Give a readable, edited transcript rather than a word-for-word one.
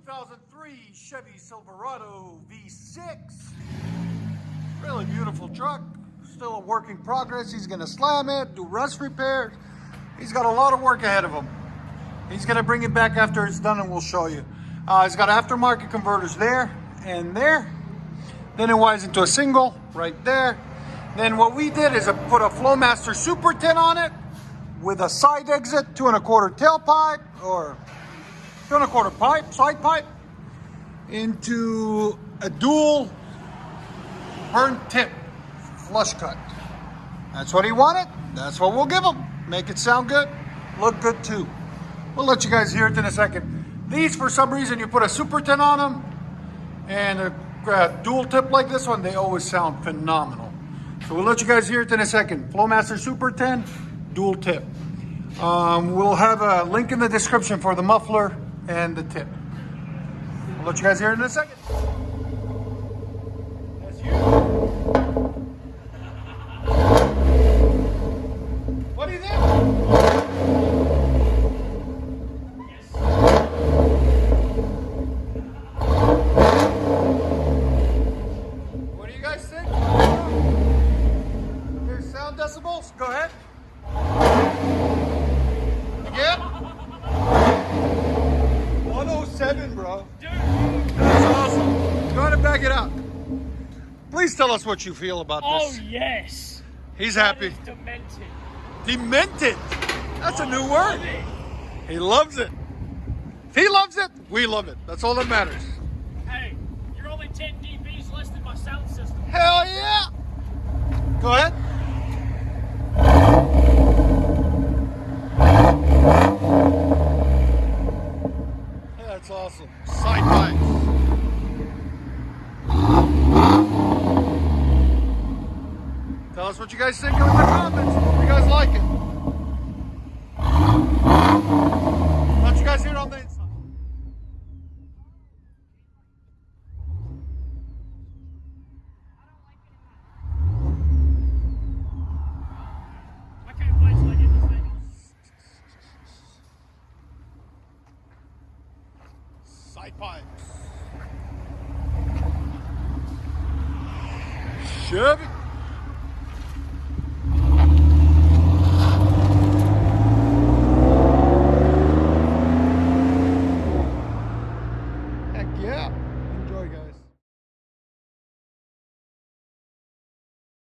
2003 Chevy Silverado V6. Really beautiful truck. Still a work in progress. He's going to slam it, do rust repairs. He's got a lot of work ahead of him. He's going to bring it back after it's done and we'll show you. He's got aftermarket converters there and there. Then it wires into a single right there. Then what we did is put a FLOWMASTER Super 10 on it with a side exit, 2 1/4 tailpipe or 2 1/4 pipe, side pipe, into a dual burn tip flush cut. That's what he wanted. That's what we'll give him. Make it sound good, look good too. We'll let you guys hear it in a second. These, for some reason, you put a Super 10 on them and a dual tip like this one, they always sound phenomenal. So we'll let you guys hear it in a second. FLOWMASTER Super 10, dual tip. We'll have a link in the description for the muffler and the tip. We'll let you guys hear it in a second. That's you. What do you think? Yes. What do you guys think? Here's sound decibels. Go ahead. Yeah? 107, bro. Dude. That's awesome. Go ahead and back it up. Please tell us what you feel about this. Oh, yes. He's happy. That is demented. Demented. That's a new word. He loves it. If he loves it, we love it. That's all that matters. Hey, you're only 10 dBs less than my sound system. Hell yeah. Go ahead. That's awesome. Side pipes. Tell us what you guys think in the comments. Hope you guys like it. Let you guys hear it on the inside. I can't wait till I get this thing. Side pipes. Chevy.